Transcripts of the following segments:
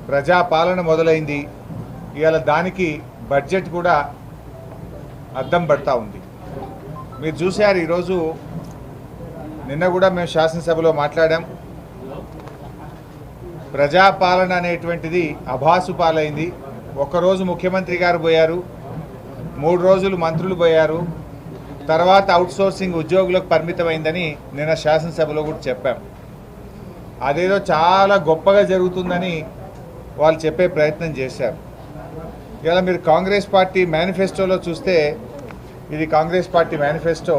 ప్రజాపాలన మొదలైంది. ఇవాళ దానికి బడ్జెట్ కూడా అద్దం పడతా ఉంది. మీరు చూశారు, ఈరోజు నిన్న కూడా మేము శాసనసభలో మాట్లాడాం. ప్రజాపాలన అనేటువంటిది అభాసు పాలైంది. ఒకరోజు ముఖ్యమంత్రి గారు పోయారు, 3 రోజులు మంత్రులు పోయారు, తర్వాత అవుట్సోర్సింగ్ ఉద్యోగులకు పరిమితమైందని నిన్న శాసనసభలో కూడా చెప్పాం. అదేదో చాలా గొప్పగా జరుగుతుందని వాళ్ళు చెప్పే ప్రయత్నం చేశారు. ఇలా మీరు కాంగ్రెస్ పార్టీ మేనిఫెస్టోలో చూస్తే, ఇది కాంగ్రెస్ పార్టీ మేనిఫెస్టో,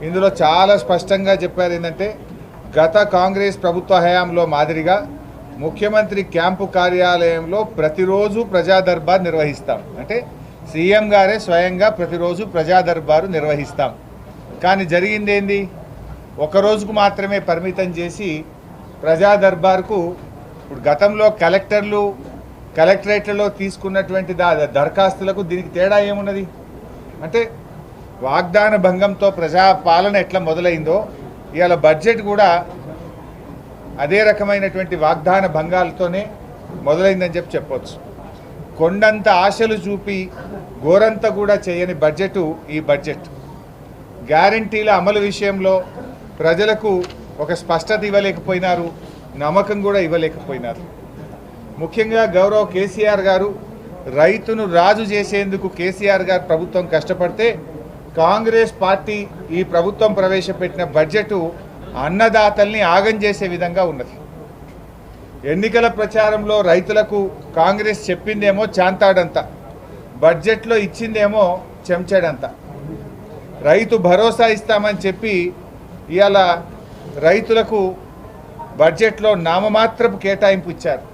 ఇందులో చాలా స్పష్టంగా చెప్పారు ఏంటంటే, గత కాంగ్రెస్ ప్రభుత్వ హయాంలో మాదిరిగా ముఖ్యమంత్రి క్యాంపు కార్యాలయంలో ప్రతిరోజు ప్రజా దర్బార్ నిర్వహిస్తాం. అంటే సీఎం గారే స్వయంగా ప్రతిరోజు ప్రజా దర్బారు నిర్వహిస్తాం. కానీ జరిగింది ఏంది, ఒకరోజుకు మాత్రమే పరిమితం చేసి ప్రజా దర్బార్కు ఇప్పుడు గతంలో కలెక్టరేట్లలో తీసుకున్నటువంటి దరఖాస్తులకు దీనికి తేడా ఏమున్నది అంటే, వాగ్దాన భంగంతో ప్రజాపాలన ఎట్లా మొదలైందో ఇవాళ బడ్జెట్ కూడా అదే రకమైనటువంటి వాగ్దాన భంగాలతోనే మొదలైందని చెప్పొచ్చు. కొండంత ఆశలు చూపి గోరంత కూడా చేయని బడ్జెటు ఈ బడ్జెట్. గ్యారంటీల అమలు విషయంలో ప్రజలకు ఒక స్పష్టత ఇవ్వలేకపోయినారు, నమ్మకం కూడా ఇవ్వలేకపోయినారు. ముఖ్యంగా గౌరవ కేసీఆర్ గారు రైతును రాజు చేసేందుకు కేసీఆర్ గారు ప్రభుత్వం కష్టపడితే, కాంగ్రెస్ పార్టీ ఈ ప్రభుత్వం ప్రవేశపెట్టిన బడ్జెటు అన్నదాతల్ని ఆగం చేసే విధంగా ఉన్నది. ఎన్నికల ప్రచారంలో రైతులకు కాంగ్రెస్ చెప్పిందేమో చాంతాడంత, బడ్జెట్లో ఇచ్చిందేమో చెంచాడంత. రైతు భరోసా ఇస్తామని చెప్పి ఇవాళ రైతులకు బడ్జెట్లో నామమాత్రపు కేటాయింపు ఇచ్చారు.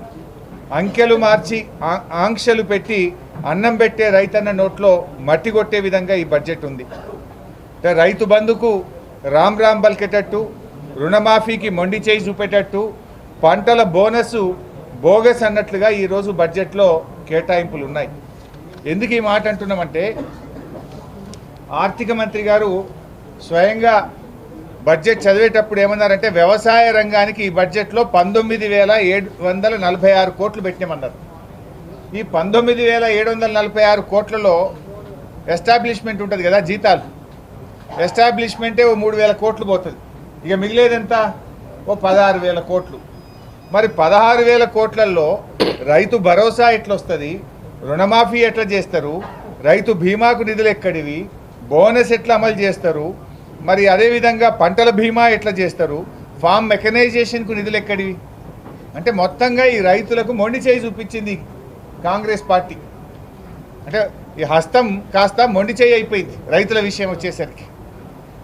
అంకెలు మార్చి ఆంక్షలు పెట్టి అన్నం పెట్టే రైతన్న నోట్లో మట్టి కొట్టే విధంగా ఈ బడ్జెట్ ఉంది. రైతు బంధుకు రామ్ రామ్ పలికేటట్టు, రుణమాఫీకి మొండి చేయి చూపేటట్టు, పంటల బోనస్ బోగస్ అన్నట్లుగా ఈరోజు బడ్జెట్లో కేటాయింపులు ఉన్నాయి. ఎందుకు ఈ మాట అంటున్నామంటే, ఆర్థిక మంత్రి గారు స్వయంగా బడ్జెట్ చదివేటప్పుడు ఏమన్నారంటే, వ్యవసాయ రంగానికి ఈ బడ్జెట్లో 19,746 కోట్లు పెట్టినామన్నారు. ఈ 19,746 కోట్లలో ఎస్టాబ్లిష్మెంట్ ఉంటుంది కదా, జీతాలు, ఎస్టాబ్లిష్మెంటే ఓ 3,000 కోట్లు పోతుంది. ఇక మిగిలేదంత ఓ 16,000 కోట్లు. మరి 16,000 కోట్లలో రైతు భరోసా ఎట్లా వస్తుంది, రుణమాఫీ ఎట్లా చేస్తారు, రైతు బీమాకు నిధులు ఎక్కడివి, బోనస్ ఎట్లా అమలు చేస్తారు, మరి అదేవిధంగా పంటల బీమా ఎట్లా చేస్తారు, ఫామ్ మెకనైజేషన్కు నిధులు ఎక్కడివి అంటే, మొత్తంగా ఈ రైతులకు మొండి చేయి చూపించింది కాంగ్రెస్ పార్టీ. అంటే ఈ హస్తం కాస్త మొండి చేయి అయిపోయింది రైతుల విషయం వచ్చేసరికి.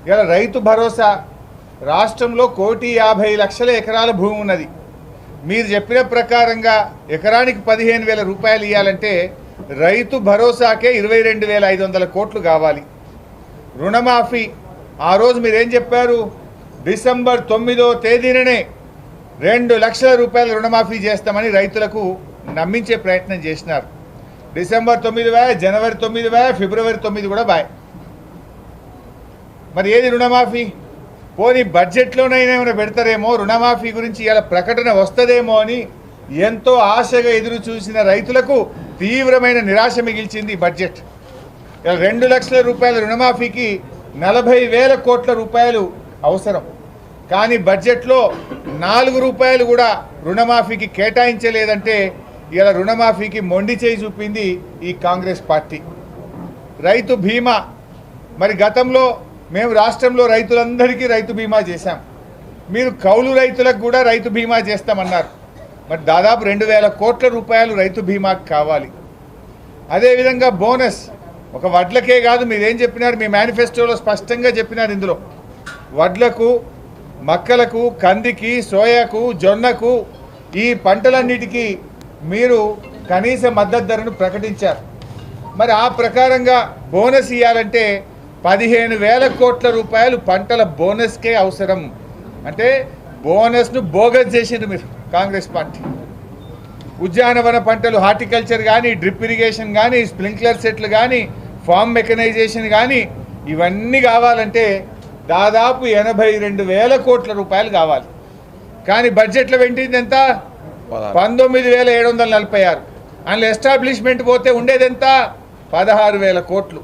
ఇలా రైతు భరోసా రాష్ట్రంలో 1,50,00,000 ఎకరాల భూమి ఉన్నది. మీరు చెప్పిన ప్రకారంగా ఎకరానికి 15,000 రూపాయలు ఇవ్వాలంటే రైతు భరోసాకే 22,500 కోట్లు కావాలి. రుణమాఫీ ఆ రోజు మీరేం చెప్పారు, డిసెంబర్ 9వ తేదీననే 2 లక్షల రూపాయల రుణమాఫీ చేస్తామని రైతులకు నమ్మించే ప్రయత్నం చేసినారు. డిసెంబర్ 9 బాయ్, జనవరి 9 బాయ్, ఫిబ్రవరి 9 కూడా బాయ్. మరి ఏది రుణమాఫీ? పోనీ బడ్జెట్లోనైనా ఏమైనా పెడతారేమో, రుణమాఫీ గురించి ఇలా ప్రకటన వస్తుందేమో అని ఎంతో ఆశగా ఎదురు చూసిన రైతులకు తీవ్రమైన నిరాశ మిగిల్చింది బడ్జెట్. ఇలా 2 లక్షల రూపాయల రుణమాఫీకి 40,000 కోట్ల రూపాయలు అవసరం. కానీ బడ్జెట్లో 4 రూపాయలు కూడా రుణమాఫీకి కేటాయించలేదంటే ఇలా రుణమాఫీకి మొండి చేయి చూపింది ఈ కాంగ్రెస్ పార్టీ. రైతు బీమా, మరి గతంలో మేము రాష్ట్రంలో రైతులందరికీ రైతు బీమా చేశాం. మీరు కౌలు రైతులకు కూడా రైతు బీమా చేస్తామన్నారు. మరి దాదాపు 2,000 కోట్ల రూపాయలు రైతు బీమాకు కావాలి. అదేవిధంగా బోనస్ ఒక వడ్లకే కాదు, మీరేం చెప్పినారు, మీ మేనిఫెస్టోలో స్పష్టంగా చెప్పినారు. ఇందులో వడ్లకు, మక్కలకు, కందికి, సోయాకు, జొన్నకు, ఈ పంటలన్నిటికీ మీరు కనీస మద్దతు ధరను ప్రకటించారు. మరి ఆ ప్రకారంగా బోనస్ ఇవ్వాలంటే 15,000 కోట్ల రూపాయలు పంటల బోనస్కే అవసరం. అంటే బోనస్ను బోగస్ చేసిండ్రు మీరు కాంగ్రెస్ పార్టీ. ఉద్యానవన పంటలు, హార్టికల్చర్ కానీ, డ్రిప్ ఇరిగేషన్ కానీ, స్ప్రింక్లర్ సెట్లు కానీ, ఫామ్ మెకనైజేషన్ కానీ, ఇవన్నీ కావాలంటే దాదాపు 82,000 కోట్ల రూపాయలు కావాలి. కానీ బడ్జెట్లో పెట్టింది ఎంత? 19,746. అందులో ఎస్టాబ్లిష్మెంట్ పోతే ఉండేది ఎంత? 16,000 కోట్లు.